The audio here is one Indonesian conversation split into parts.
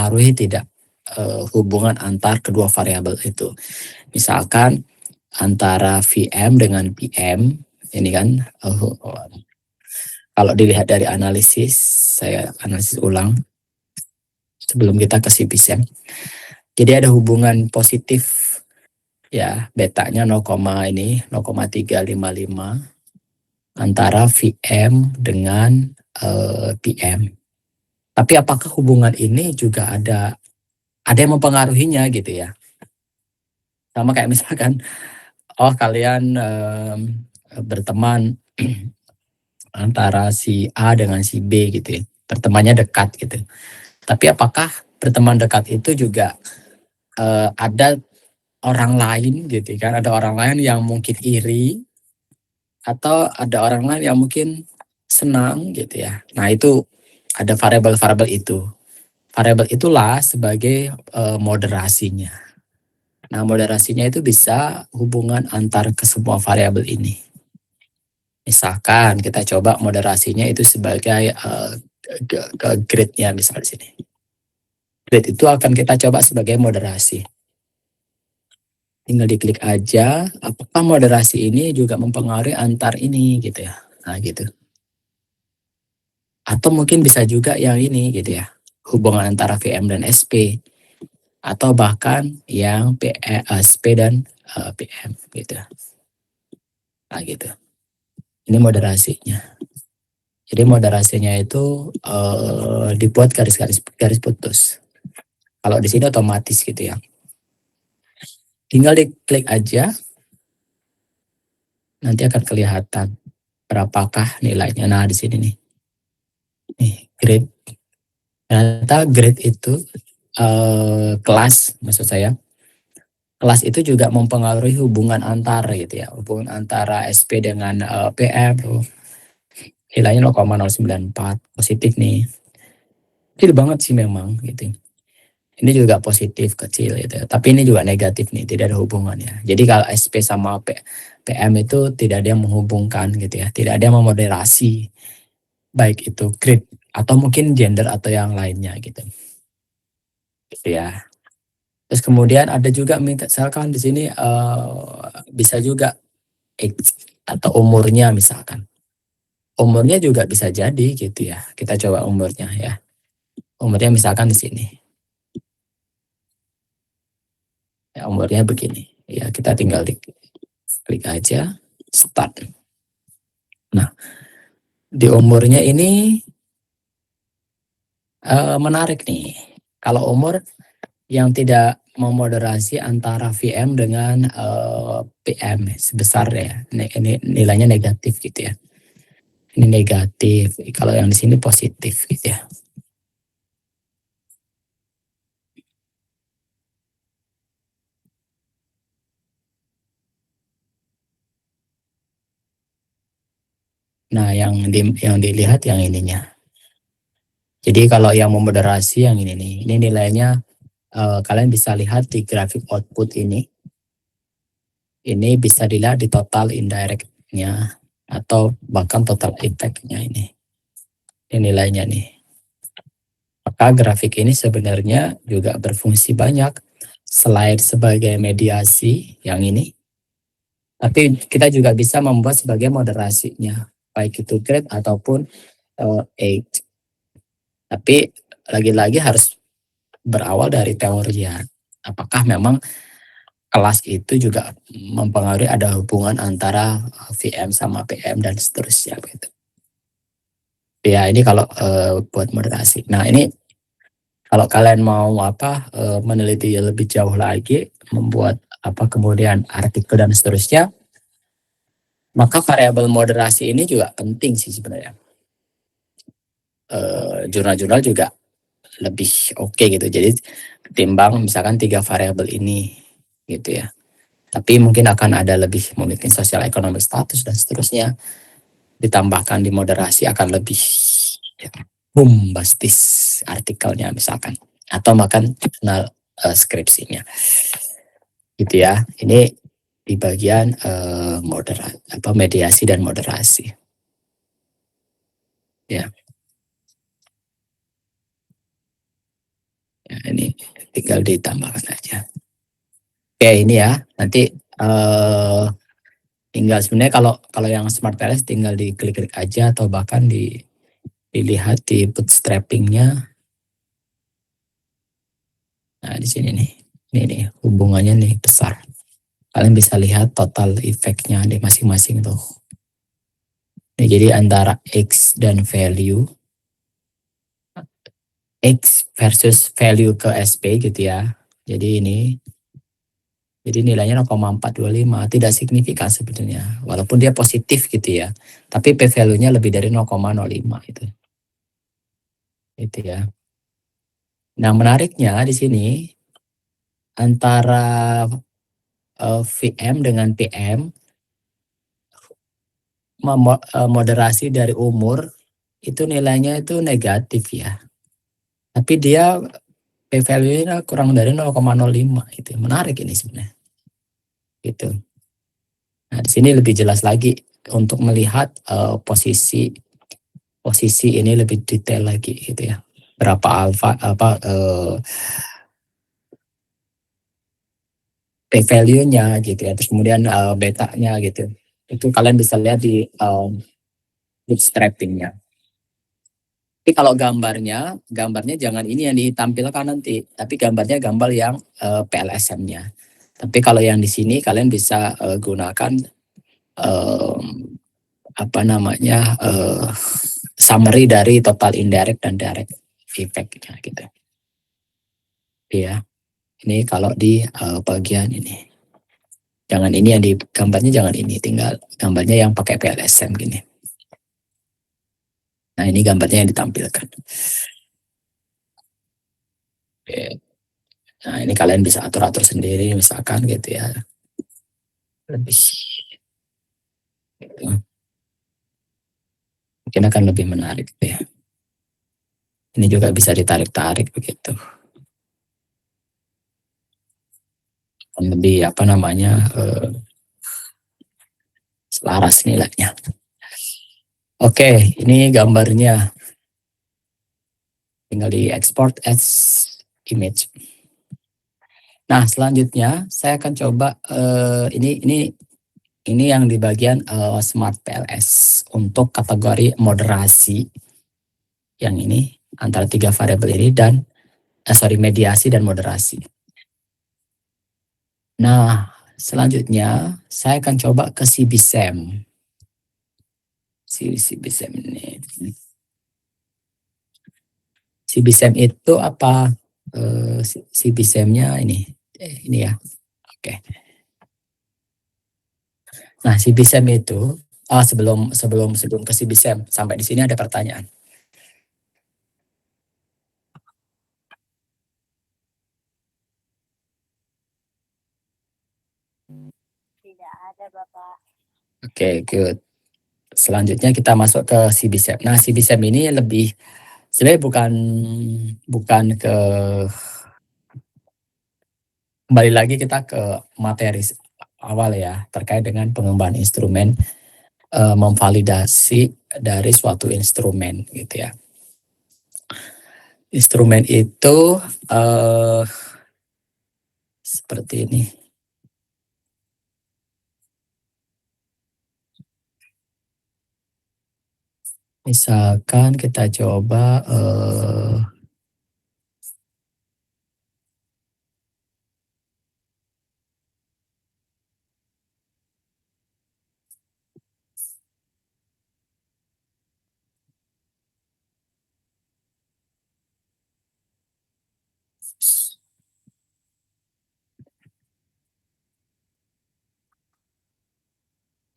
mempengaruhi tidak hubungan antar kedua variabel itu. Misalkan antara VM dengan PM, ini kan kalau dilihat dari analisis, saya analisis ulang sebelum kita ke CPSM. Jadi ada hubungan positif ya, betanya 0,355 antara VM dengan PM. Tapi apakah hubungan ini juga ada yang mempengaruhinya gitu ya? Sama kayak misalkan, kalian berteman antara si A dengan si B gitu ya, bertemannya dekat gitu. Tapi apakah berteman dekat itu juga ada orang lain gitu kan? Ada orang lain yang mungkin iri atau ada orang lain yang mungkin senang gitu ya. Nah, itu ada variabel-variabel itu. Variabel itulah sebagai moderasinya. Nah, moderasinya itu bisa hubungan antar ke semua variabel ini. Misalkan kita coba moderasinya itu sebagai grade-nya misalnya di sini. Grade itu akan kita coba sebagai moderasi. Tinggal diklik aja, apakah moderasi ini juga mempengaruhi antar ini gitu ya. Nah gitu. Atau mungkin bisa juga yang ini gitu ya, hubungan antara VM dan SP. Atau bahkan yang SP dan PM gitu. Nah gitu. Ini moderasinya. Jadi moderasinya itu dibuat garis putus. Kalau di sini otomatis gitu ya. Tinggal diklik aja, nanti akan kelihatan berapakah nilainya. Nah di sini nih, grade. Ternyata grade itu kelas, maksud saya. Kelas itu juga mempengaruhi hubungan antar gitu ya, hubungan antara SP dengan PM. Nilainya 0,094, positif nih. Kecil banget sih memang gitu. Ini juga positif kecil gitu. Tapi ini juga negatif nih, tidak ada hubungannya. Jadi kalau SP sama PM itu tidak ada yang menghubungkan gitu ya. Tidak ada yang memoderasi. Baik itu grade atau mungkin gender atau yang lainnya gitu. Gitu ya. Terus kemudian ada juga misalkan di sini bisa juga age atau umurnya misalkan. Umurnya juga bisa jadi gitu ya. Kita coba umurnya ya. Umurnya misalkan di sini. Ya, umurnya begini. Ya, kita tinggal klik aja start. Nah, di umurnya ini menarik nih. Kalau umur yang tidak memoderasi antara VM dengan PM sebesar ya. Ini nilainya negatif gitu ya. Ini negatif. Kalau yang di sini positif gitu ya. Nah, yang dilihat yang ininya. Jadi kalau yang memoderasi yang ini nih, ini nilainya kalian bisa lihat di grafik output ini. Ini bisa dilihat di total indirect-nya atau bahkan total effect-nya ini. Ini nilainya nih. Maka grafik ini sebenarnya juga berfungsi banyak selain sebagai mediasi yang ini. Tapi kita juga bisa membuat sebagai moderasinya, baik itu grade ataupun age. Tapi lagi-lagi harus berawal dari teori ya. Apakah memang kelas itu juga mempengaruhi ada hubungan antara VM sama PM dan seterusnya gitu. Ya ini kalau buat moderasi. Nah ini kalau kalian mau meneliti lebih jauh lagi, membuat kemudian artikel dan seterusnya, maka variabel moderasi ini juga penting sih sebenarnya. Jurnal-jurnal juga lebih oke gitu. Jadi ketimbang misalkan 3 variabel ini gitu ya. Tapi mungkin akan ada lebih mungkin sosial ekonomi status dan seterusnya. Ditambahkan di moderasi akan lebih bombastis artikelnya misalkan. Atau bahkan jurnal skripsinya. Gitu ya. Ini di bagian mediasi dan moderasi. Ya. ini tinggal ditambahkan aja. Oke, ini ya. Nanti tinggal sebenarnya kalau yang Smart PLS tinggal diklik-klik aja atau bahkan dilihat di bootstrappingnya. Nah, di sini nih. Ini nih hubungannya nih besar. Kalian bisa lihat total efeknya di masing-masing tuh. Ini jadi antara X dan value. X versus value ke SP gitu ya. Jadi nilainya 0,425 tidak signifikan sebetulnya. Walaupun dia positif gitu ya. Tapi P value-nya lebih dari 0,05 itu. Itu ya. Nah, menariknya di sini antara VM dengan PM moderasi dari umur itu nilainya itu negatif ya. Tapi dia P value-nya kurang dari 0,05 itu. Menarik ini sebenarnya. Gitu. Nah, di sini lebih jelas lagi untuk melihat posisi ini lebih detail lagi gitu ya. Berapa alfa P value-nya gitu ya. Terus kemudian beta-nya gitu. Itu kalian bisa lihat di bootstrapping-nya. Tapi kalau gambarnya jangan ini yang ditampilkan nanti, tapi gambarnya gambar yang PLSM-nya. Tapi kalau yang di sini kalian bisa gunakan apa namanya summary dari total indirect dan direct effect-nya gitu. Iya. Ini kalau di bagian ini. Jangan ini yang di gambarnya jangan ini, tinggal gambarnya yang pakai PLSM gini. Nah, ini gambarnya yang ditampilkan. Oke. Nah, ini kalian bisa atur-atur sendiri misalkan gitu ya. Lebih gitu. Mungkin akan lebih menarik ya. Ini juga bisa ditarik-tarik begitu. Lebih apa namanya selaras nilainya. Oke, ini gambarnya. Tinggal di export as image. Nah, selanjutnya saya akan coba ini yang di bagian Smart PLS untuk kategori moderasi yang ini antara 3 variabel ini dan mediasi dan moderasi. Nah, selanjutnya saya akan coba ke CBSEM. CBSEM ini. CBSEM itu apa? CBSEM-nya ini ya. Oke. Nah, CBSEM itu sebelum ke CBSEM sampai di sini ada pertanyaan. Tidak ada, Bapak. Oke, good. Selanjutnya kita masuk ke CBSEM. Nah, CBSEM ini lebih sebenarnya bukan ke kembali lagi kita ke materi awal ya terkait dengan pengembangan instrumen memvalidasi dari suatu instrumen gitu ya. Instrumen itu seperti ini. Misalkan kita coba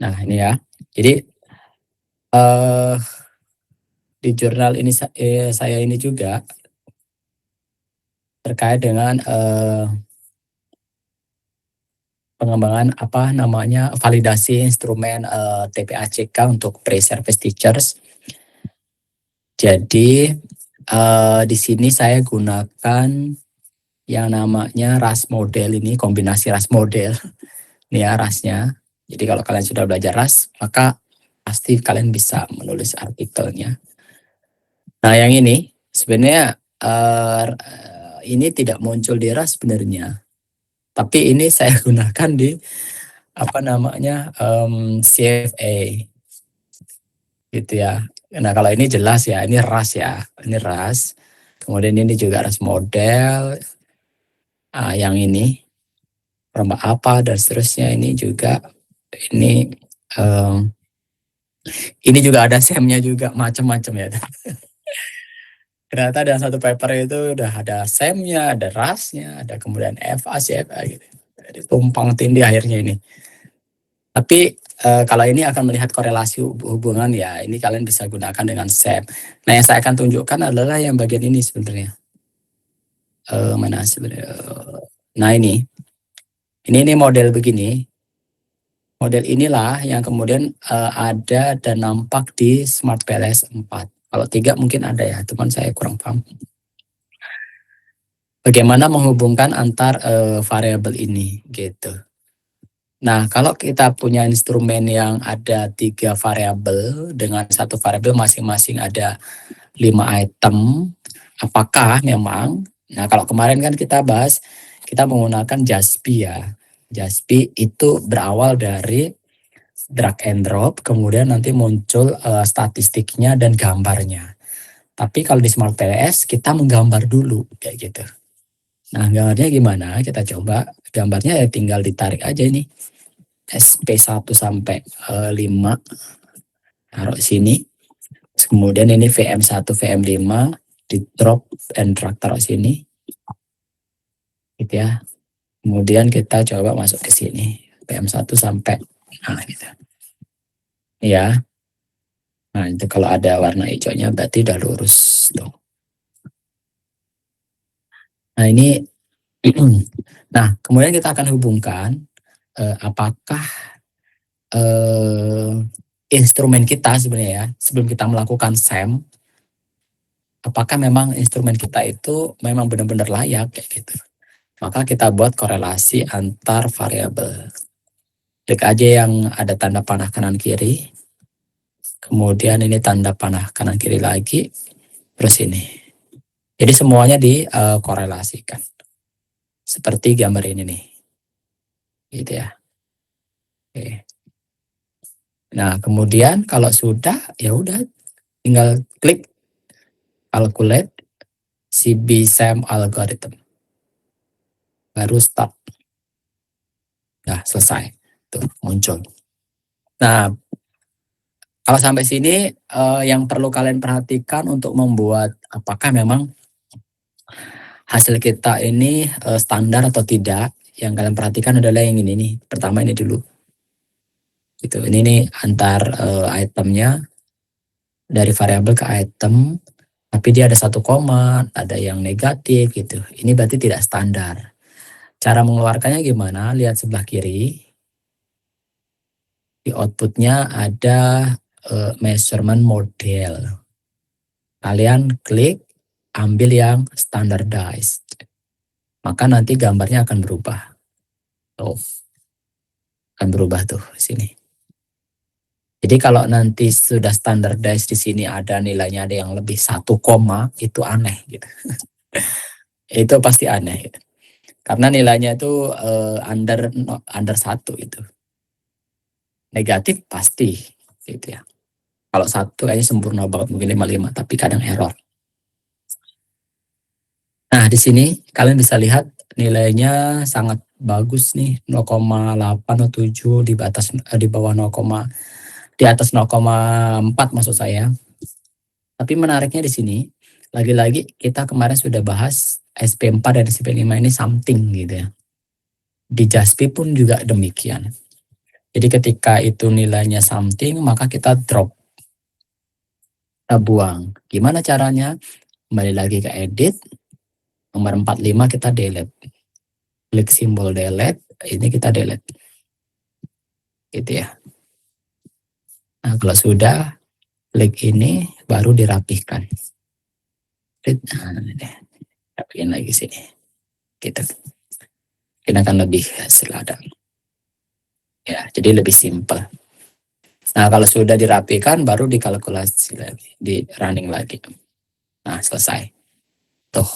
nah ini ya. Jadi di jurnal ini saya ini juga terkait dengan pengembangan apa namanya validasi instrumen TPACK untuk pre-service teachers. Jadi di sini saya gunakan yang namanya RAS model ini, kombinasi RAS model. Ini ya RAS-nya. Jadi kalau kalian sudah belajar RAS, maka pasti kalian bisa menulis artikelnya. Nah, yang ini sebenarnya ini tidak muncul di RAS sebenarnya. Tapi ini saya gunakan di apa namanya CFA gitu ya. Nah kalau ini jelas ya, ini RAS ya, ini RAS. Kemudian ini juga RAS model, yang ini perambah apa dan seterusnya. Ini um, ini juga ada SEM-nya juga macam-macam ya. Ternyata dalam satu paper itu udah ada SEM-nya, ada RAS-nya, ada kemudian FA, CFA gitu. Jadi tumpang tindih akhirnya ini. Tapi kalau ini akan melihat korelasi hubungan ya, ini kalian bisa gunakan dengan SEM. Nah yang saya akan tunjukkan adalah yang bagian ini sebenarnya. Mana sebenarnya? Nah ini model begini. Model inilah yang kemudian ada dan nampak di Smart PLS 4. Kalau 3 mungkin ada ya, teman saya kurang paham. Bagaimana menghubungkan antar variabel ini gitu. Nah, kalau kita punya instrumen yang ada 3 variabel dengan satu variabel masing-masing ada 5 item, apakah memang, nah kalau kemarin kan kita bahas, kita menggunakan JASP ya. JASP itu berawal dari drag and drop, kemudian nanti muncul statistiknya dan gambarnya. Tapi kalau di Smart PLS kita menggambar dulu kayak gitu. Nah, gambarnya gimana? Kita coba. Gambarnya ya tinggal ditarik aja ini. SP1 sampai 5 taruh sini. Kemudian ini VM1, VM5 di drop and drag taruh sini. Gitu ya. Kemudian kita coba masuk ke sini. VM1 sampai gitu. Ya. Nah, itu kalau ada warna hijaunya berarti udah lurus tuh. Nah, ini nah, kemudian kita akan hubungkan apakah instrumen kita sebenarnya ya, sebelum kita melakukan SEM, apakah memang instrumen kita itu memang benar-benar layak kayak gitu. Maka kita buat korelasi antar variabel. Klik aja yang ada tanda panah kanan kiri. Kemudian ini tanda panah kanan kiri lagi. Terus ini. Jadi semuanya dikorelasikan. Seperti gambar ini nih. Gitu ya. Oke. Nah, kemudian kalau sudah ya udah tinggal klik calculate CB-SEM algorithm. Baru start. Nah, selesai. Tuh, muncul. Nah, kalau sampai sini yang perlu kalian perhatikan untuk membuat apakah memang hasil kita ini standar atau tidak, yang kalian perhatikan adalah yang ini nih. Pertama ini dulu. Gitu. Ini nih antar itemnya dari variabel ke item, tapi dia ada 1 koma, ada yang negatif gitu. Ini berarti tidak standar. Cara mengeluarkannya gimana? Lihat sebelah kiri. Di outputnya ada measurement model. Kalian klik, ambil yang standardized. Maka nanti gambarnya akan berubah. Tuh. Akan berubah tuh sini. Jadi kalau nanti sudah standardized di sini ada nilainya ada yang lebih 1 koma, itu aneh gitu. Itu pasti aneh. Gitu. Karena nilainya itu under 1 itu. Negatif pasti gitu ya. Kalau 1 kayaknya sempurna banget, mungkin 55, tapi kadang error. Nah, di sini kalian bisa lihat nilainya sangat bagus nih, 0,807 di atas di bawah 0, di atas 0,4 maksud saya. Tapi menariknya di sini, lagi-lagi kita kemarin sudah bahas SP4 dan SP5 ini something gitu ya. Di JASP pun juga demikian. Jadi ketika itu nilainya something, maka kita drop. Kita buang. Gimana caranya? Kembali lagi ke edit. Nomor 45 kita delete. Klik simbol delete. Ini kita delete. Gitu ya. Nah kalau sudah, klik ini baru dirapihkan. Nah, rapihin lagi sini. Gitu. Ini akan lebih selada. Ya, jadi lebih simpel. Nah, kalau sudah dirapikan baru dikalkulasi lagi, di running lagi. Nah, selesai. Tuh.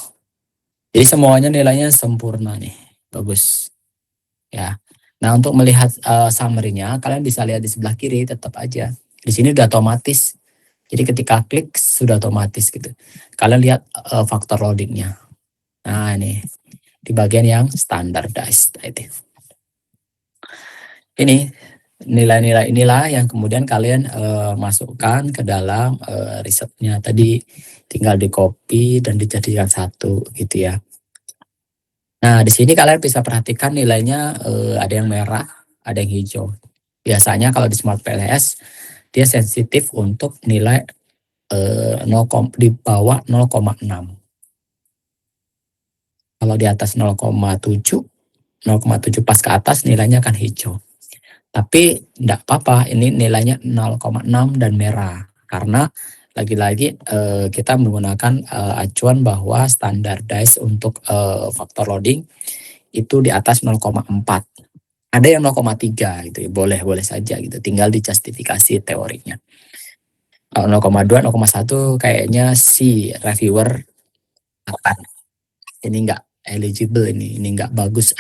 Jadi semuanya nilainya sempurna nih, bagus ya. Nah untuk melihat summary-nya, kalian bisa lihat di sebelah kiri tetap aja. Di sini udah otomatis. Jadi ketika klik sudah otomatis gitu. Kalian lihat faktor loadingnya. Nah ini di bagian yang standardized itu. Ini nilai-nilai inilah yang kemudian kalian masukkan ke dalam risetnya tadi, tinggal di copy dan dijadikan satu gitu ya. Nah di sini kalian bisa perhatikan nilainya ada yang merah, ada yang hijau. Biasanya kalau di Smart PLS dia sensitif untuk nilai di bawah 0,6. Kalau di atas 0,7 pas ke atas nilainya akan hijau. Tapi enggak apa-apa, ini nilainya 0,6 dan merah. Karena lagi-lagi kita menggunakan acuan bahwa standardized untuk faktor loading itu di atas 0,4. Ada yang 0,3 gitu ya, boleh-boleh saja gitu. Tinggal dijustifikasi teorinya. 0,2, 0,1 kayaknya si reviewer akan ini enggak eligible, ini enggak bagus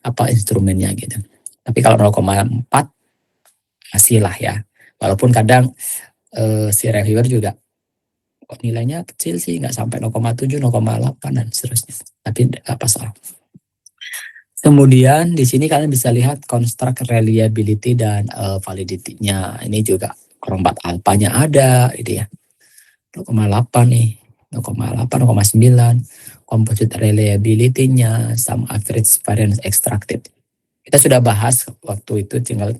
apa instrumennya gitu. Tapi kalau 0,4 masih lah ya. Walaupun kadang si reviewer juga kok nilainya kecil sih, nggak sampai 0,7, 0,8 dan seterusnya. Tapi nggak masalah. Kemudian di sini kalian bisa lihat construct reliability dan validity-nya. Ini juga korombat alpanya ada, gitu ya. 0,8 nih, 0,8, 0,9. Composite reliability-nya, some average variance extracted. Kita sudah bahas waktu itu, tinggal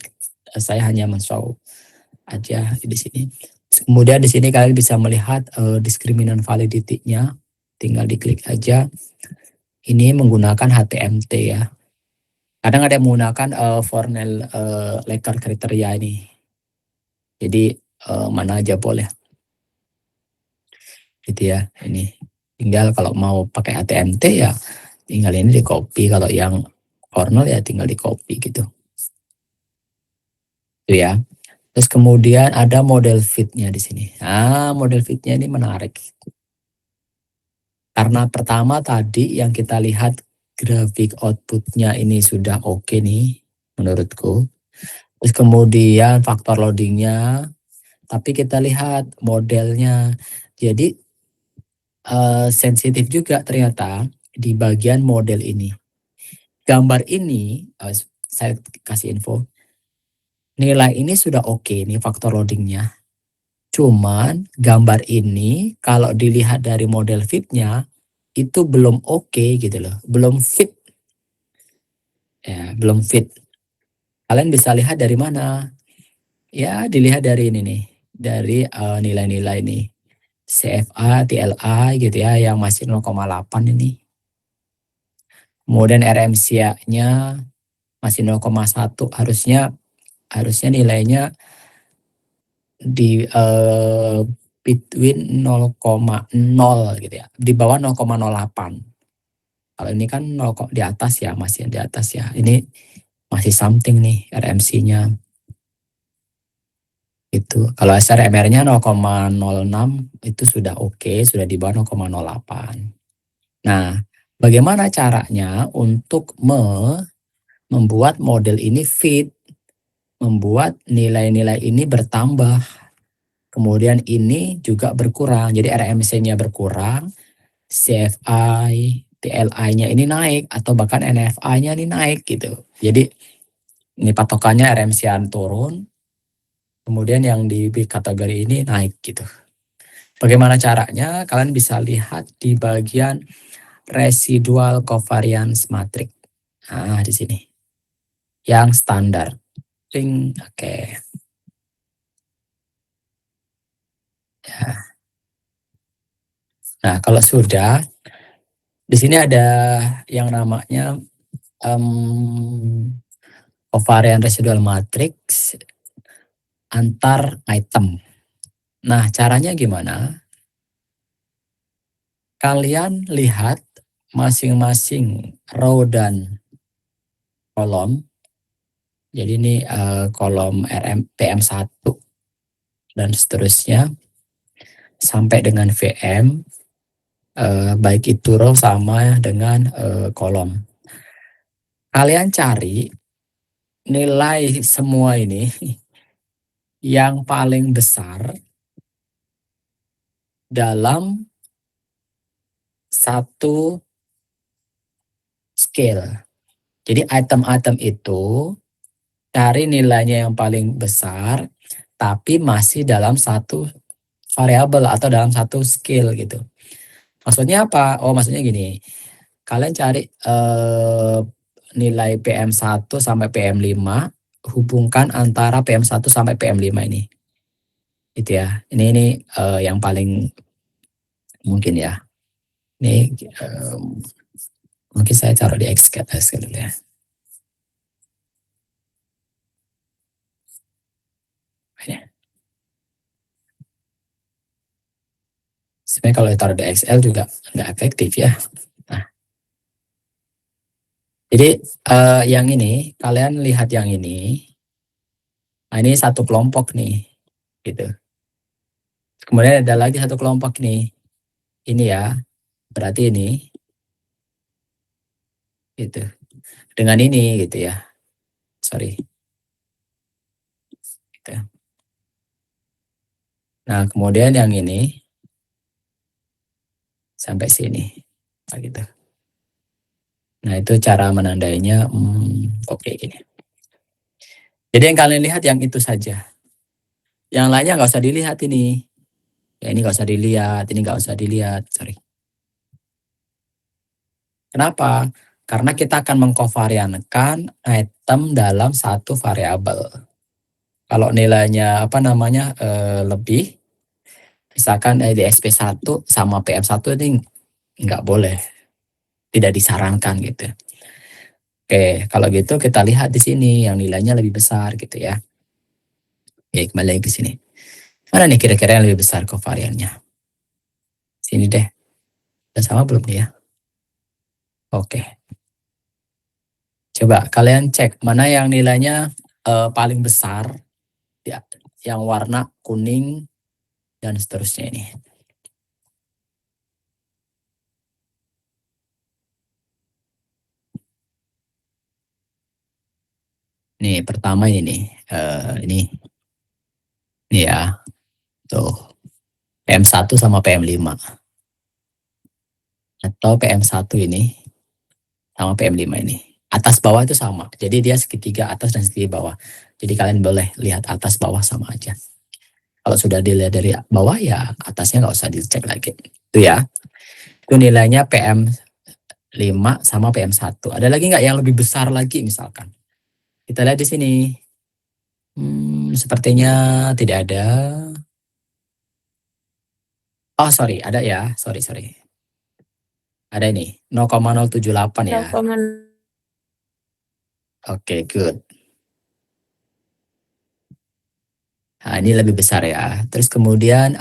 saya hanya men-show aja di sini. Kemudian di sini kalian bisa melihat diskriminan validity-nya. Tinggal diklik aja. Ini menggunakan HTMT ya. Kadang ada yang menggunakan Fornell-Laker kriteria ini. Jadi mana aja boleh. Gitu ya. Ini tinggal kalau mau pakai HTMT ya tinggal ini di copy. Kalau yang Fornell ya tinggal di copy gitu. Itu ya. Terus kemudian ada model fit-nya di sini. Nah, model fit-nya ini menarik. Karena pertama tadi yang kita lihat grafik output-nya ini sudah oke nih menurutku. Terus kemudian faktor loading-nya, tapi kita lihat modelnya. Jadi sensitif juga ternyata di bagian model ini. Gambar ini, saya kasih info, nilai ini sudah oke nih faktor loading-nya. Cuman gambar ini kalau dilihat dari model fit-nya itu belum oke gitu loh, belum fit. Ya, belum fit. Kalian bisa lihat dari mana? Ya, dilihat dari ini nih, dari nilai-nilai nih. CFA, TLA gitu ya, yang masih 0,8 ini. Kemudian RMCA-nya masih 0,1, harusnya nilainya di between 0,0 gitu ya, di bawah 0,08. Kalau ini kan 0, di atas ya, masih di atas ya. Ini masih something nih RMC-nya. Itu. Kalau SRMR-nya 0,06 itu sudah oke, sudah di bawah 0,08. Nah, bagaimana caranya untuk membuat model ini fit, membuat nilai-nilai ini bertambah, kemudian ini juga berkurang. Jadi RMC-nya berkurang, CFI, TLI-nya ini naik, atau bahkan NFI-nya ini naik gitu. Jadi ini patokannya RMC-an turun, kemudian yang di kategori ini naik gitu. Bagaimana caranya? Kalian bisa lihat di bagian residual covariance matrix. Nah, di sini. Yang standar. Oke. Ya. Nah, kalau sudah, di sini ada yang namanya covariance residual matrix antar item. Nah, caranya gimana? Kalian lihat masing-masing row dan kolom. Jadi ini kolom PM1 dan seterusnya sampai dengan VM. baik itu row sama dengan kolom. Kalian cari nilai semua ini yang paling besar dalam satu scale. Jadi item-item itu cari nilainya yang paling besar, tapi masih dalam satu variabel atau dalam satu scale gitu. Maksudnya apa? Oh, maksudnya gini. Kalian cari nilai PM1 sampai PM5, hubungkan antara PM1 sampai PM5 ini. Gitu ya. Ini yang paling mungkin ya. Ini mungkin saya taruh di Xcode dulu ya. Sebenarnya kalau ditaruh di Excel juga nggak efektif ya. Nah, jadi yang ini, kalian lihat yang ini. Nah, ini satu kelompok nih, gitu. Kemudian ada lagi satu kelompok nih. Ini ya, berarti ini, gitu. Dengan ini, gitu ya. Sorry. Gitu. Nah, kemudian yang ini sampai sini, nah, gitu. Nah, itu cara menandainya. Oke, gini. Jadi yang kalian lihat yang itu saja. Yang lainnya nggak usah dilihat ini. Ya, ini nggak usah dilihat, ini nggak usah dilihat. Sorry. Kenapa? Karena kita akan mengkovariankan item dalam satu variabel. Kalau nilainya apa namanya lebih, misalkan di SP1 sama PM1 ini nggak boleh, tidak disarankan gitu. Oke, kalau gitu kita lihat di sini yang nilainya lebih besar gitu ya. Oke, kembali lagi ke sini. Mana nih kira-kira yang lebih besar kovariannya? Sini deh. Udah sama belum nih ya? Oke. Coba kalian cek mana yang nilainya paling besar ya, yang warna kuning dan seterusnya ini. Nih pertama ini ya, tuh PM1 sama PM5 atau PM1 ini sama PM5 ini. Atas bawah itu sama. Jadi dia segitiga atas dan segitiga bawah. Jadi kalian boleh lihat atas bawah sama aja. Kalau sudah dilihat dari bawah ya atasnya nggak usah dicek lagi. Itu ya. Itu nilainya PM5 sama PM1. Ada lagi nggak yang lebih besar lagi misalkan? Kita lihat di sini. Sepertinya tidak ada. Oh sorry, ada ya. Sorry. Ada ini 0,078 ya. 0,0. Oke, good. Nah, ini lebih besar ya. Terus kemudian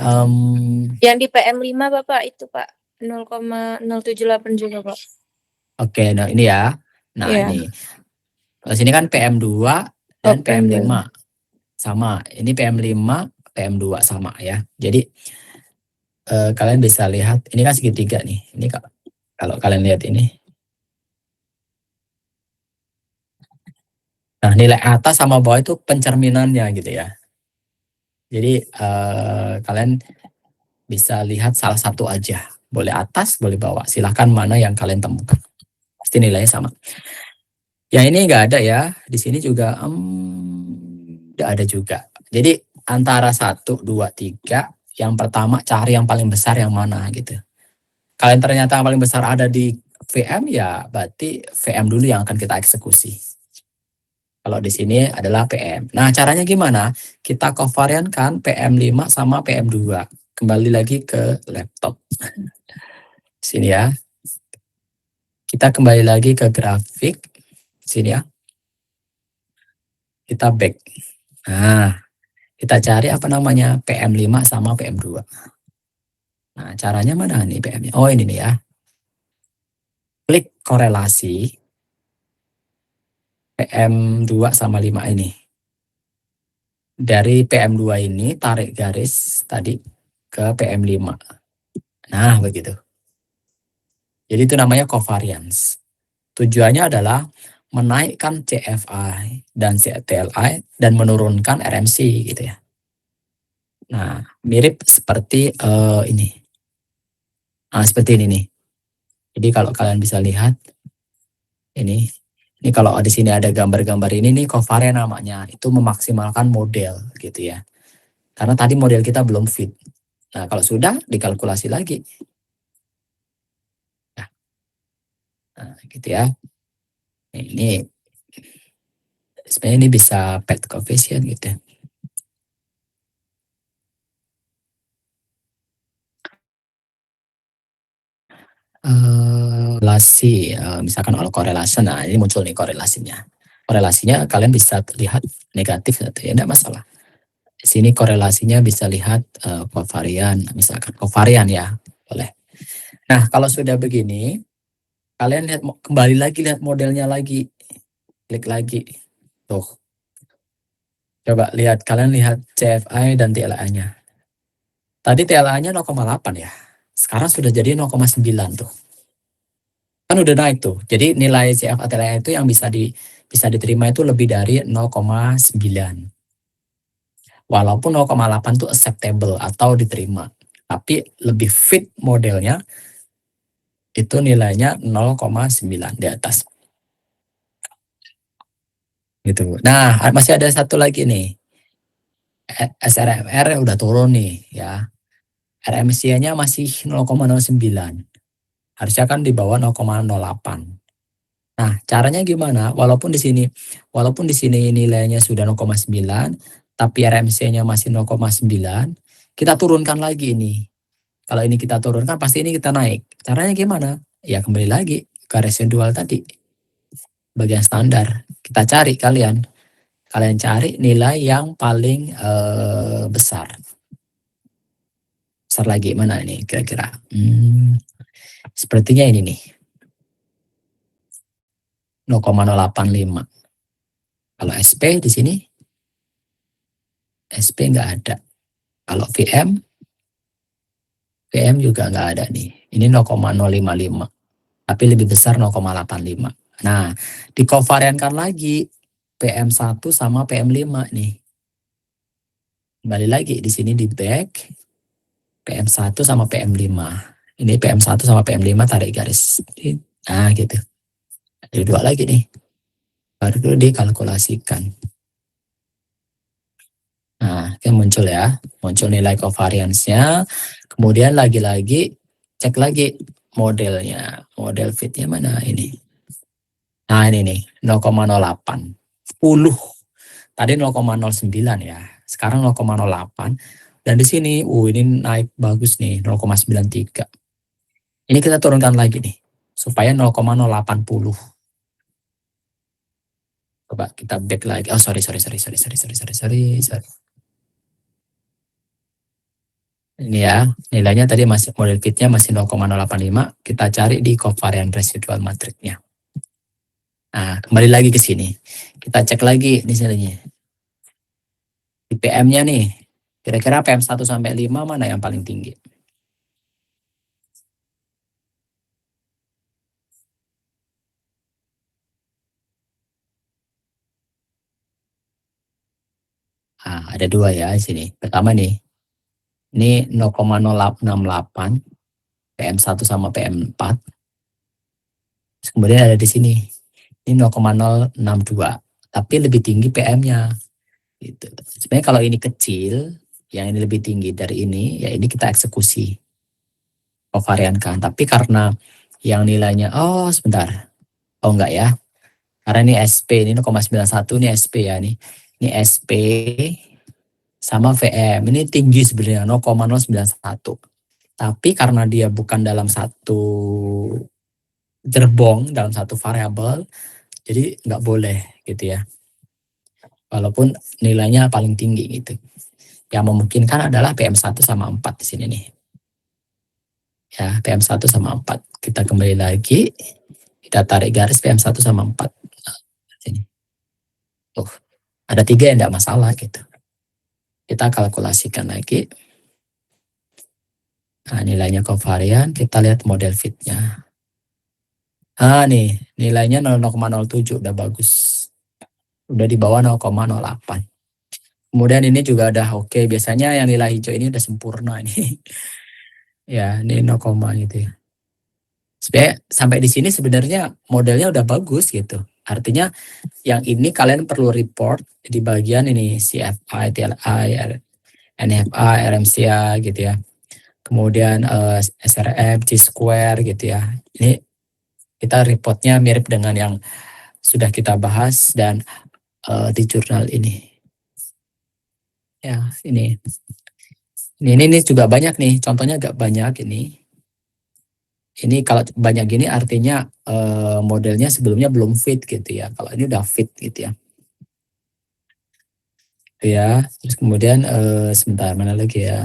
yang di PM5 Bapak itu Pak 0,078 juga Pak. Oke, nah ini ya. Nah, yeah. ini. Terus ini kan PM2 dan PM5 sama. Ini PM5, PM2 sama ya. Jadi kalian bisa lihat ini kan segitiga nih. Ini kalau kalian lihat ini. Nah, nilai atas sama bawah itu pencerminannya gitu ya. Jadi kalian bisa lihat salah satu aja. Boleh atas, boleh bawah. Silahkan mana yang kalian temukan. Pasti nilainya sama. Yang ini nggak ada ya. Di sini juga nggak ada juga. Jadi antara 1, 2, 3. Yang pertama cari yang paling besar yang mana gitu. Kalian ternyata yang paling besar ada di VM ya berarti VM dulu yang akan kita eksekusi. Kalau di sini adalah PM. Nah, caranya gimana? Kita kovariankan PM5 sama PM2. Kembali lagi ke laptop. Sini ya. Kita kembali lagi ke grafik. Sini ya. Kita back. Nah, kita cari apa namanya? PM5 sama PM2. Nah, caranya mana nih PM-nya? Oh, ini nih ya. Klik korelasi PM2 sama 5 ini. Dari PM2 ini tarik garis tadi ke PM5. Nah, begitu. Jadi itu namanya covariance. Tujuannya adalah menaikkan CFI dan CTLI dan menurunkan RMC gitu ya. Nah, mirip seperti ini. Nah, seperti ini nih. Jadi kalau kalian bisa lihat ini kalau di sini ada gambar-gambar ini nih covariant namanya. Itu memaksimalkan model gitu ya. Karena tadi model kita belum fit. Nah, kalau sudah dikalkulasi lagi. Nah, gitu ya. Ini sebenarnya ini bisa pet coefficient gitu ya. Relasi, misalkan all correlation, nah ini muncul nih korelasinya. Korelasinya kalian bisa lihat negatif atau ya, tidak masalah. Di sini korelasinya bisa lihat covarian, misalkan covarian ya, boleh. Nah kalau sudah begini, kalian lihat kembali lagi lihat modelnya lagi, klik lagi, tuh. Coba lihat, kalian lihat CFI dan TLA-nya. Tadi TLA-nya 0,8 ya, sekarang sudah jadi 0,9 tuh. Kan udah naik tuh. Jadi nilai CFA TLA itu yang bisa diterima itu lebih dari 0,9. Walaupun 0,8 itu acceptable atau diterima. Tapi lebih fit modelnya itu nilainya 0,9 di atas. Gitu. Nah, masih ada satu lagi nih. SRMR udah turun nih ya. RMC-nya masih 0,09. Harusnya kan di bawah 0,08. Nah, caranya gimana? Walaupun di sini nilainya sudah 0,9, tapi RMC-nya masih 0,9, kita turunkan lagi ini. Kalau ini kita turunkan, pasti ini kita naik. Caranya gimana? Ya kembali lagi ke residual tadi. Bagian standar. Kita cari kalian. Kalian cari nilai yang paling besar. Besar lagi mana ini kira-kira? Sepertinya ini nih. 0,085. Kalau SP di sini, SP nggak ada. Kalau VM juga nggak ada nih. Ini 0,055. Tapi lebih besar 0,85. Nah, dikovariankan lagi PM1 sama PM5 nih. Kembali lagi di sini di back PM1 sama PM5. Ini PM1 sama PM5 tarik garis. Nah, gitu. Ada dua lagi nih. Baru dulu dikalkulasikan. Nah, kan muncul ya. Muncul nilai covariance-nya. Kemudian lagi-lagi cek lagi modelnya. Model fitnya mana ini? Nah, ini nih 0,08. 10. Tadi 0,09 ya. Sekarang 0,08. Dan di sini, ini naik bagus nih, 0,93. Ini kita turunkan lagi nih, supaya 0,080. Coba kita back lagi. Oh, sorry. Ini ya, nilainya tadi masih model fitnya masih 0,085. Kita cari di covariant residual matrixnya. Nah, kembali lagi ke sini. Kita cek lagi di sini. Di PM-nya nih, kira-kira PM1 sampai 5 mana yang paling tinggi? Nah, ada dua ya di sini. Pertama nih, ini 0,068 PM1 sama PM4. Kemudian ada di sini. Ini 0,062. Tapi lebih tinggi PM-nya. Gitu. Sebenarnya kalau ini kecil, yang ini lebih tinggi dari ini, ya ini kita eksekusi. Kovariankan. Tapi karena yang nilainya, sebentar. Oh enggak ya. Karena ini SP, ini 0,91, ini SP ya. Ini SP sama VM. Ini tinggi sebenarnya, 0,091. Tapi karena dia bukan dalam satu gerbong, dalam satu variabel, jadi nggak boleh gitu ya. Walaupun nilainya paling tinggi gitu. Yang memungkinkan adalah PM1 sama 4 di sini nih. Ya, PM1 sama 4. Kita kembali lagi, kita tarik garis PM1 sama 4. Sini. Tuh, ada 3 yang enggak masalah gitu. Kita kalkulasikan lagi. Nah, nilainya covarian, kita lihat model fitnya. Nih nilainya 0,07 udah bagus. Udah di bawah 0,08. Kemudian ini juga udah oke. Biasanya yang nilai hijau ini udah sempurna ini. Ya, ini 0, gitu ya. Sebenarnya sampai di sini sebenarnya modelnya udah bagus gitu. Artinya yang ini kalian perlu report di bagian ini CFI, TLI, NFA, RMCA gitu ya. Kemudian SRM, T-square gitu ya. Ini kita reportnya mirip dengan yang sudah kita bahas dan di jurnal ini. Ya, ini juga banyak nih. Contohnya agak banyak ini. Ini kalau banyak gini artinya modelnya sebelumnya belum fit gitu ya. Kalau ini udah fit gitu ya. Ya, terus kemudian sebentar mana lagi ya?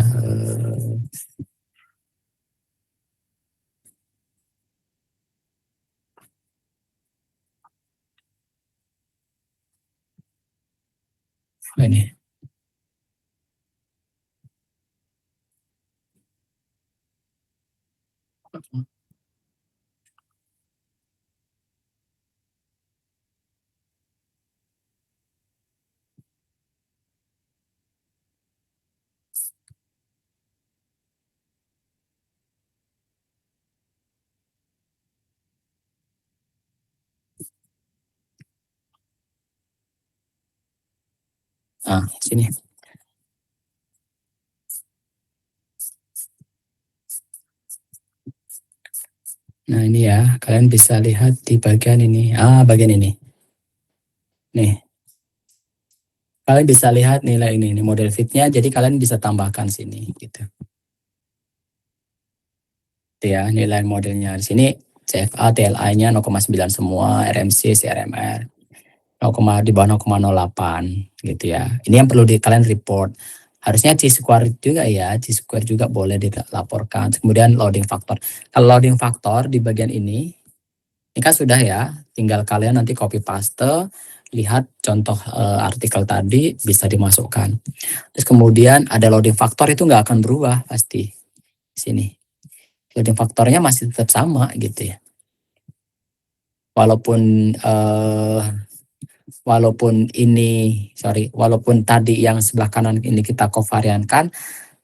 Ini. Sini. Nah ini ya, kalian bisa lihat di bagian ini. Bagian ini. Nih. Kalian bisa lihat nilai ini model fitnya, jadi kalian bisa tambahkan sini gitu. Itu ya, nilai modelnya di sini CFA, TLI-nya 0,9 semua, RMC, CRMR 0, di bawah 0,08 gitu ya. Ini yang perlu kalian report. Harusnya T-square juga ya, T-square juga boleh dilaporkan. Kemudian loading factor. Kalau loading factor di bagian ini kan sudah ya, tinggal kalian nanti copy paste, lihat contoh artikel tadi bisa dimasukkan. Terus kemudian ada loading factor itu nggak akan berubah pasti di sini. Loading faktornya masih tetap sama gitu ya. Walaupun tadi yang sebelah kanan ini kita kovariankan,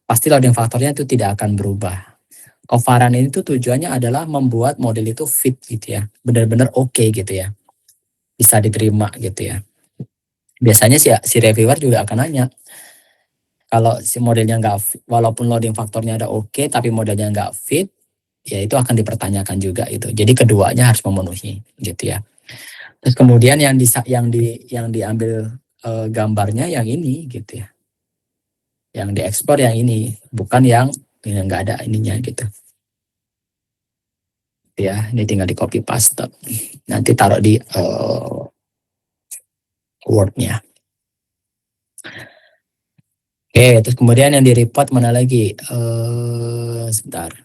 pasti loading faktornya itu tidak akan berubah. Kovarian ini tuh tujuannya adalah membuat model itu fit gitu ya, benar-benar oke gitu ya, bisa diterima gitu ya. Biasanya si reviewer juga akan nanya, kalau si modelnya nggak, walaupun loading faktornya ada oke, tapi modelnya nggak fit, ya itu akan dipertanyakan juga itu. Jadi keduanya harus memenuhi gitu ya. Terus kemudian yang diambil gambarnya yang ini gitu ya, yang diekspor yang ini, bukan yang nggak ada ininya gitu. Ya, ini tinggal di copy paste, nanti taruh di Word-nya. Oke, terus kemudian yang di report mana lagi? Sebentar.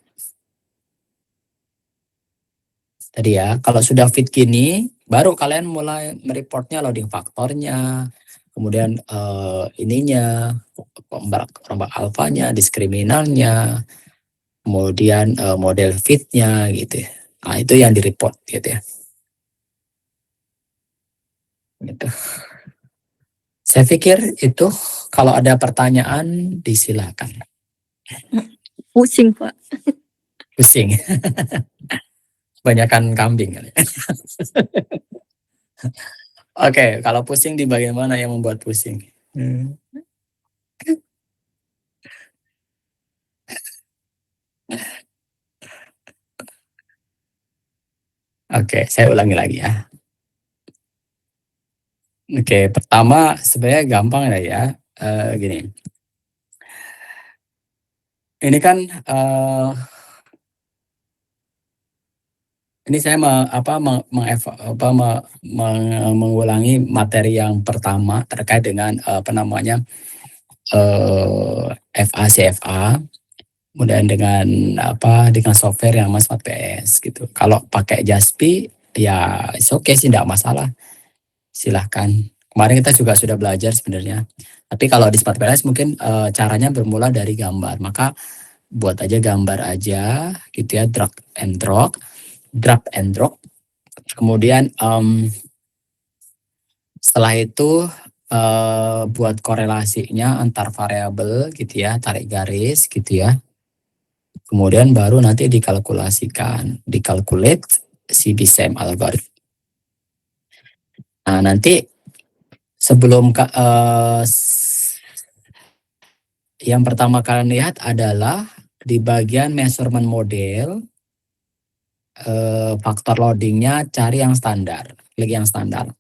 Tadi ya, kalau sudah fit gini, baru kalian mulai mereportnya loading faktornya, kemudian ininya, rombak alfanya, diskriminannya, kemudian model fitnya gitu. Nah itu yang di report gitu ya. Gitu. Saya pikir itu kalau ada pertanyaan disilakan. Pusing Pak. Pusing. Banyakan kambing kali. Oke, kalau pusing di bagian mana yang membuat pusing? Oke, saya ulangi lagi ya. Oke, pertama sebenarnya gampang ya. Gini. Ini kan ini saya mengulangi materi yang pertama terkait dengan FA-CFA, kemudian dengan software yang Smart PS gitu. Kalau pakai Jaspi ya oke sih, tidak masalah, silahkan. Kemarin kita juga sudah belajar sebenarnya. Tapi kalau di Smart PS mungkin caranya bermula dari gambar, maka buat aja gambar aja gitu ya, drag and drop, Kemudian setelah itu buat korelasinya antar variabel gitu ya, tarik garis gitu ya. Kemudian baru nanti dikalkulate si BSEM algorithm. Nah, nanti sebelum yang pertama kalian lihat adalah di bagian measurement model, faktor loadingnya cari yang standar, klik yang standar.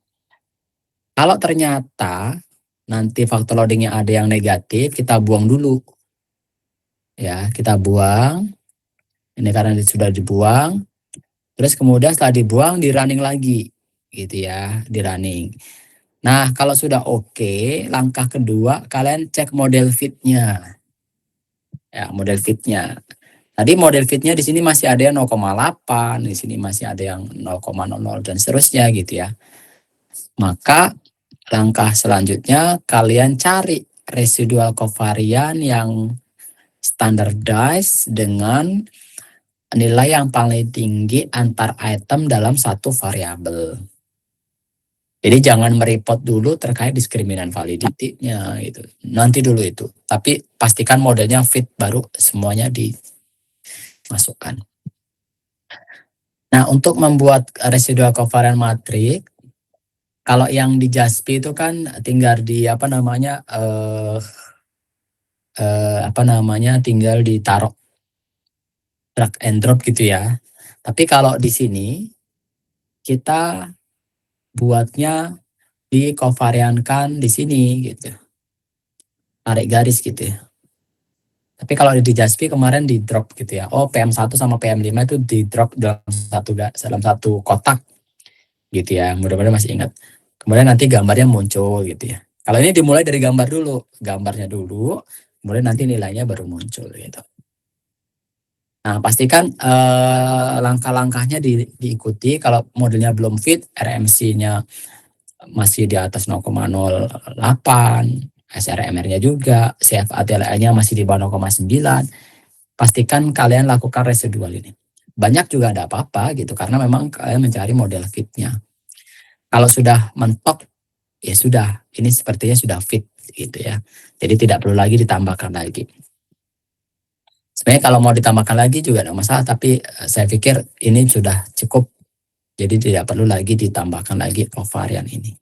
Kalau ternyata nanti faktor loadingnya ada yang negatif, kita buang dulu. Ya, kita buang. Ini karena sudah dibuang. Terus kemudian setelah dibuang, di running lagi. Gitu ya, di running. Nah, kalau sudah oke, langkah kedua, kalian cek model fitnya. Ya, model fitnya. Tadi model fitnya di sini masih ada yang 0,8, di sini masih ada yang 0,00 dan seterusnya gitu ya. Maka langkah selanjutnya kalian cari residual covarian yang standardized dengan nilai yang paling tinggi antar item dalam satu variabel. Jadi jangan mereport dulu terkait diskriminan validity-nya gitu. Nanti dulu itu. Tapi pastikan modelnya fit baru semuanya dimasukkan. Nah, untuk membuat residual covariant matrix, kalau yang di JASP itu kan tinggal di tinggal ditaruh drag and drop gitu ya. Tapi kalau di sini kita buatnya dikovariankan di sini gitu. Tarik garis gitu ya. Tapi kalau di JASP kemarin di drop gitu ya. Oh, PM1 sama PM5 itu di drop dalam satu kotak gitu ya. Mudah-mudahan masih ingat. Kemudian nanti gambarnya muncul gitu ya. Kalau ini dimulai dari gambar dulu, gambarnya dulu, kemudian nanti nilainya baru muncul gitu. Nah, pastikan langkah-langkahnya diikuti. Kalau modelnya belum fit, RMC-nya masih di atas 0,08, SRMR-nya juga, CFA-TLA-nya masih di bawah 0,9. Pastikan kalian lakukan residual ini. Banyak juga ada apa-apa gitu, karena memang kalian mencari model fitnya. Kalau sudah mentok, ya sudah, ini sepertinya sudah fit gitu ya. Jadi tidak perlu lagi ditambahkan lagi. Sebenarnya kalau mau ditambahkan lagi juga tidak masalah, tapi saya pikir ini sudah cukup. Jadi tidak perlu lagi ditambahkan lagi covariant ini.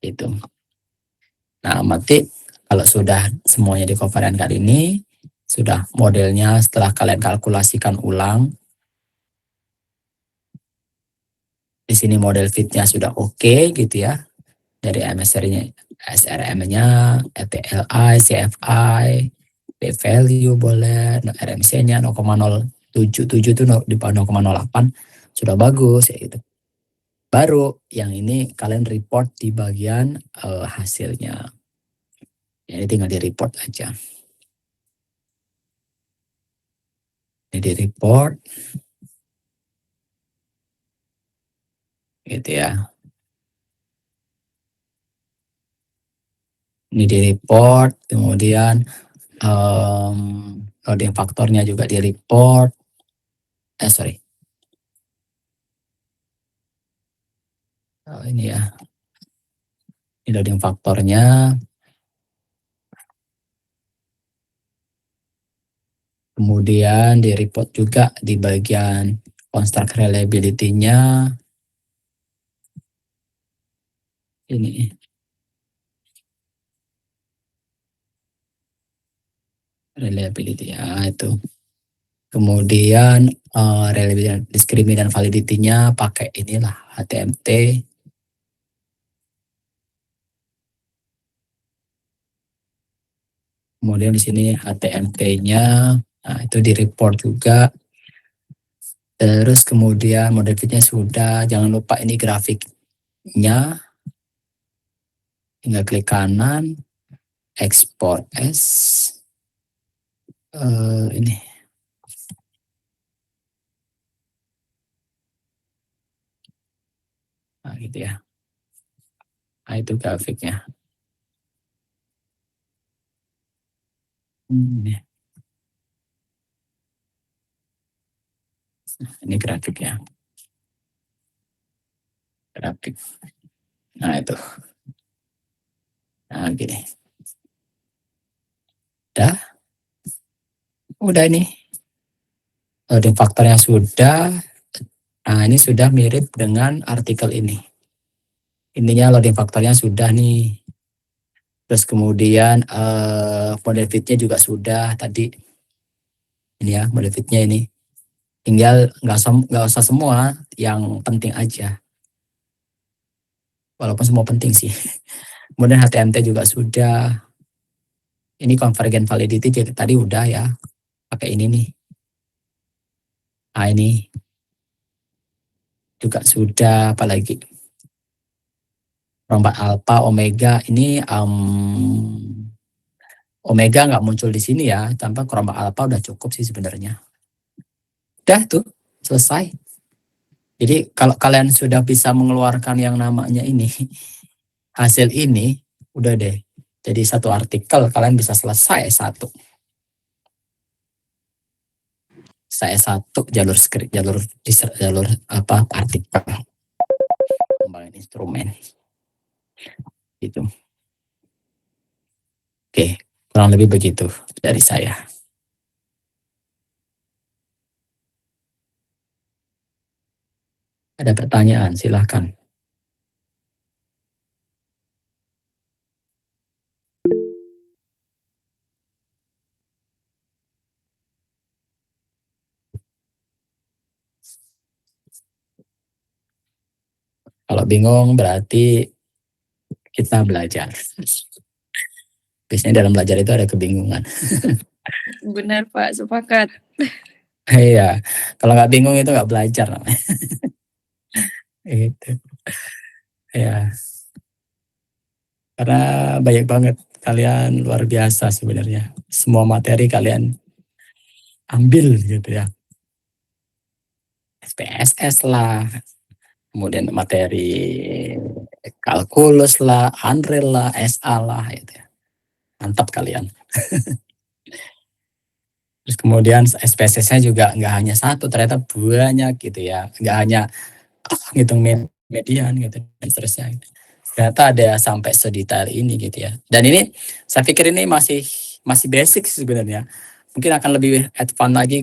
Itu. Nah, nanti kalau sudah semuanya di covariant kali ini, sudah modelnya setelah kalian kalkulasikan ulang, di sini model fitnya sudah oke gitu ya. Dari MSR-nya, SRM-nya, ETLI, CFI, P-value boleh, RMC-nya 0,077 itu di bawah 0,08 sudah bagus ya gitu. Baru yang ini kalian report di bagian hasilnya. Ini tinggal di report aja. Ini di report. Gitu ya. Ini di report, kemudian loading faktornya juga di report. Sorry. Ini ya. Ini loading faktornya. Kemudian di report juga di bagian construct reliability-nya. Ini. Reliability ya itu. Kemudian reliability diskriminan validity-nya pakai inilah HTMT. Kemudian di sini HTMT-nya, nah itu di report juga. Terus kemudian model fit-nya sudah, jangan lupa ini grafiknya. Tinggal klik kanan, export as. Ini. Nah gitu ya. Nah itu grafiknya. Ini grafiknya. grafik. Nah itu. Nah gini. Udah ini. Loading faktornya sudah. Nah ini sudah mirip dengan artikel ini. Intinya loading faktornya sudah nih. Terus kemudian model fitnya juga sudah tadi. Ini ya model fitnya ini. Tinggal nggak usah semua, yang penting aja. Walaupun semua penting sih. Kemudian HTMT juga sudah. Ini convergent validity tadi udah ya. Pakai ini nih. Nah ini juga sudah, apalagi perompak alpha, omega ini omega nggak muncul di sini ya, tanpa perompak alpha udah cukup sih sebenarnya. Udah tuh selesai. Jadi kalau kalian sudah bisa mengeluarkan yang namanya ini, hasil ini, udah deh. Jadi satu artikel kalian bisa selesai satu. Saya satu jalur script, jalur apa artikel, kembangin instrumen. Gitu. Oke, kurang lebih begitu dari saya. Ada pertanyaan, silahkan. Kalau bingung berarti kita belajar. Biasanya dalam belajar itu ada kebingungan. Benar Pak, sepakat. Iya, kalau nggak bingung itu nggak belajar namanya. Gitu. Ya, karena banyak banget kalian luar biasa sebenarnya. Semua materi kalian ambil gitu ya. SPSS lah, kemudian materi kalkulus lah, Unreal lah, SA lah, gitu ya. Mantap kalian. Terus kemudian SPSS-nya juga nggak hanya satu, ternyata banyak gitu ya. Nggak hanya ngitung median gitu dan seterusnya. Ternyata ada sampai sedetail ini gitu ya. Dan ini saya pikir ini masih basic sebenarnya. Mungkin akan lebih advance lagi,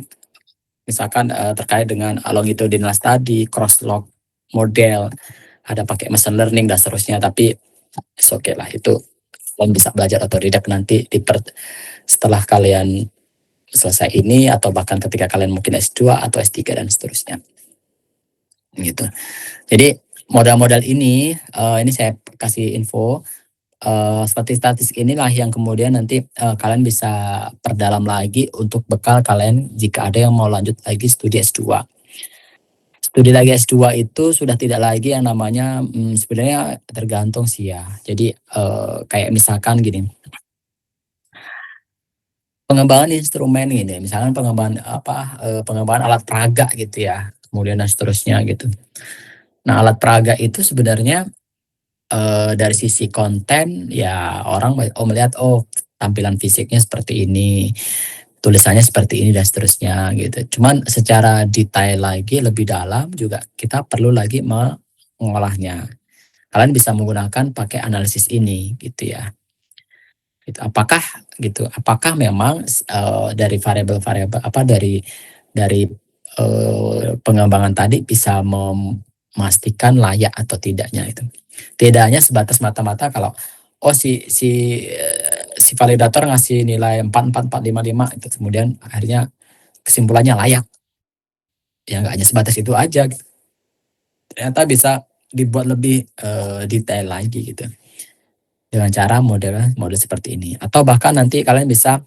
misalkan terkait dengan longitudinal study, cross-log model, ada pakai machine learning dan seterusnya. Tapi oke lah, itu kalian bisa belajar otodidak nanti setelah kalian selesai ini, atau bahkan ketika kalian mungkin S2 atau S3 dan seterusnya. Gitu. Jadi modal-modal ini saya kasih info, statistik inilah yang kemudian nanti kalian bisa perdalam lagi untuk bekal kalian jika ada yang mau lanjut lagi studi S2. Studi lagi S2 itu sudah tidak lagi yang namanya sebenarnya tergantung sih ya. Jadi kayak misalkan gini, pengembangan instrumen ini, misalkan pengembangan alat peraga gitu ya, kemudian dan seterusnya gitu. Nah alat peraga itu sebenarnya dari sisi konten ya orang melihat tampilan fisiknya seperti ini, tulisannya seperti ini dan seterusnya gitu. Cuman secara detail lagi lebih dalam juga kita perlu lagi mengolahnya. Kalian bisa menggunakan pakai analisis ini gitu ya. Gitu. Apakah memang dari variabel-variabel dari pengembangan tadi bisa memastikan layak atau tidaknya itu. Tidak hanya sebatas mata-mata kalau si validator ngasih nilai 4,4,4,5,5 itu kemudian akhirnya kesimpulannya layak. Ya nggak hanya sebatas itu aja. Gitu. Ternyata bisa dibuat lebih detail lagi gitu. Dengan cara model seperti ini, atau bahkan nanti kalian bisa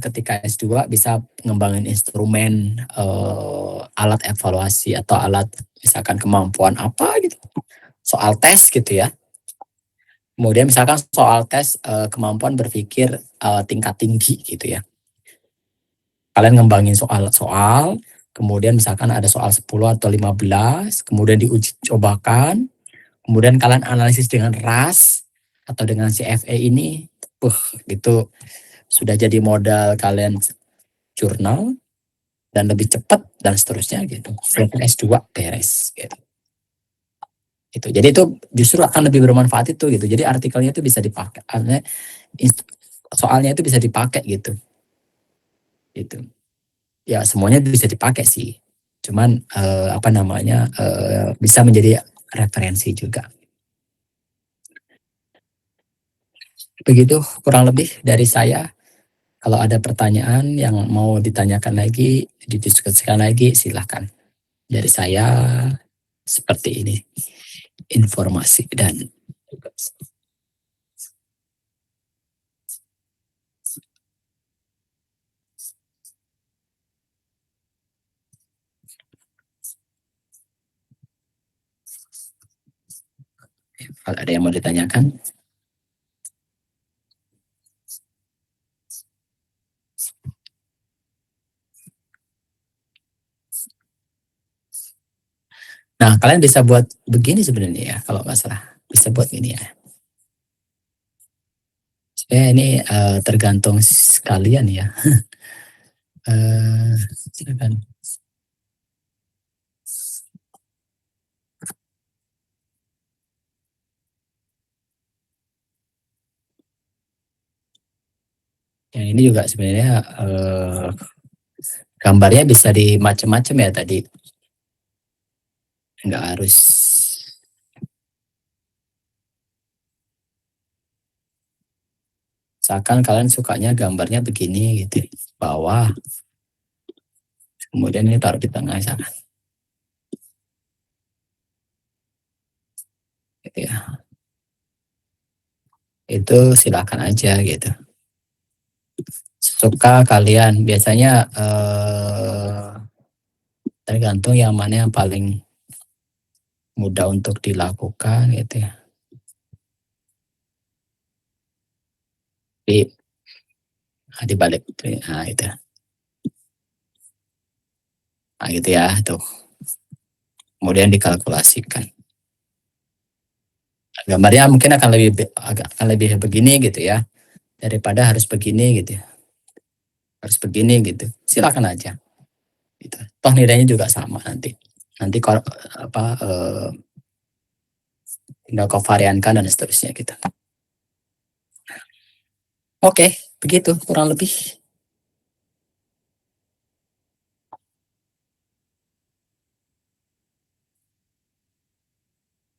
ketika S2 bisa ngembangin instrumen alat evaluasi atau alat misalkan kemampuan apa gitu, soal tes gitu ya. Kemudian misalkan soal tes kemampuan berpikir tingkat tinggi gitu ya. Kalian ngembangin soal, kemudian misalkan ada soal 10 atau 15, kemudian diuji cobakan. Kemudian kalian analisis dengan RAS atau dengan CFA ini, gitu sudah jadi modal kalian jurnal, dan lebih cepat dan seterusnya gitu. S2 beres gitu. Itu. Jadi itu justru akan lebih bermanfaat itu gitu. Jadi artikelnya itu bisa dipakai, soalnya itu bisa dipakai gitu. Gitu. Ya semuanya bisa dipakai sih. Cuman bisa menjadi referensi juga. Begitu kurang lebih dari saya. Kalau ada pertanyaan yang mau ditanyakan lagi, didiskusikan lagi, silahkan. Dari saya seperti ini informasi dan kalau ada yang mau ditanyakan. Nah, kalian bisa buat begini sebenarnya ya, kalau nggak salah. Bisa buat ini ya. Ini tergantung sekalian ya. Silakan. Yang ini juga sebenarnya gambarnya bisa di macam-macam ya tadi. Nggak harus. Misalkan kalian sukanya gambarnya begini gitu, bawah. Kemudian ini taruh di tengah misalkan. Gitu ya. Itu silakan aja gitu. Suka kalian biasanya tergantung yang mana yang paling mudah untuk dilakukan gitu ya. Di balik nah itu. Nah gitu ya tuh. Kemudian dikalkulasikan. Gambarnya mungkin akan lebih begini gitu ya, daripada harus begini gitu ya. Harus begini gitu. Silakan aja. Gitu. Toh nilainya juga sama nanti. Nanti kalau tinggal kau variankan dan seterusnya gitu. Oke, begitu kurang lebih.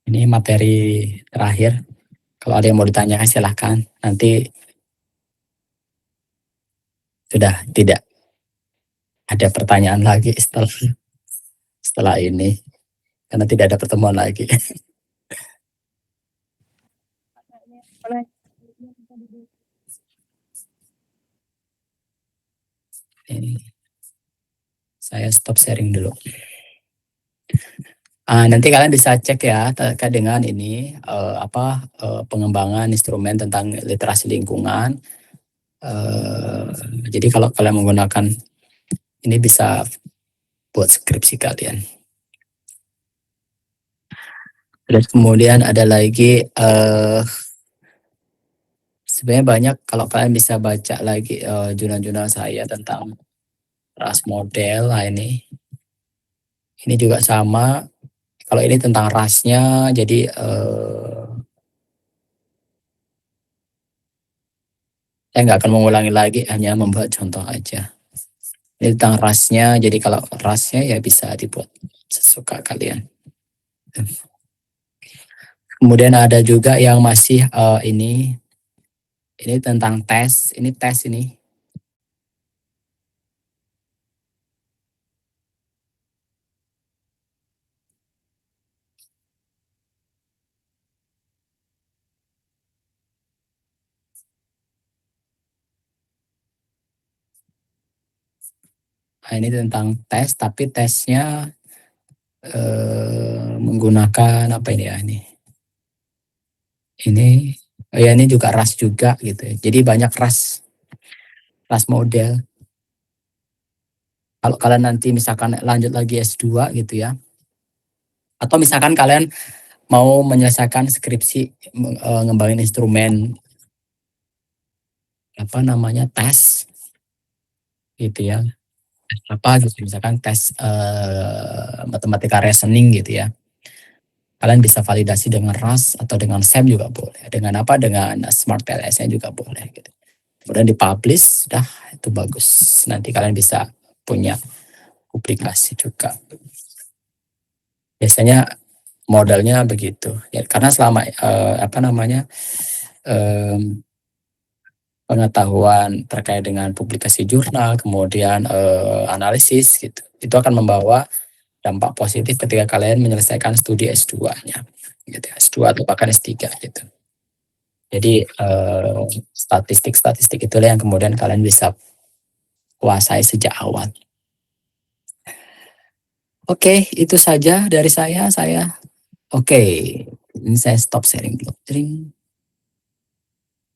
Ini materi terakhir. Kalau ada yang mau ditanyakan silahkan. Nanti sudah tidak ada pertanyaan lagi setelah ini. Karena tidak ada pertemuan lagi. Ini. Saya stop sharing dulu. Nanti kalian bisa cek ya terkait dengan ini pengembangan instrumen tentang literasi lingkungan. Jadi kalau kalian menggunakan ini bisa buat skripsi kalian. Terus kemudian ada lagi sebenarnya banyak kalau kalian bisa baca lagi jurnal-jurnal saya tentang ras model. Nah ini juga sama. Kalau ini tentang rasnya, jadi saya nggak akan mengulangi lagi, hanya membuat contoh aja. Ini tentang rasnya, jadi kalau rasnya ya bisa dibuat sesuka kalian. Kemudian ada juga yang masih ini tentang tes, ini tes ini. Nah, ini tentang tes, tapi tesnya menggunakan apa ini ya ini? Ini juga ras juga gitu ya. Jadi banyak ras model. Kalau kalian nanti misalkan lanjut lagi S2 gitu ya. Atau misalkan kalian mau menyelesaikan skripsi ngembangin instrumen tes gitu ya. apa gitu, misalkan tes matematika reasoning gitu ya. Kalian bisa validasi dengan RAS atau dengan SEM juga boleh. Dengan apa? Dengan Smart LS-nya juga boleh gitu. Kemudian dipublish, dah itu bagus. Nanti kalian bisa punya publikasi juga. Biasanya modalnya begitu. Ya, karena selama pengetahuan terkait dengan publikasi jurnal, kemudian analisis gitu, itu akan membawa dampak positif ketika kalian menyelesaikan studi S2-nya, gitu, S2 atau bahkan S3 gitu. Jadi statistik-statistik itulah yang kemudian kalian bisa kuasai sejak awal. Oke, itu saja dari saya. Oke, ini saya stop sharing dulu.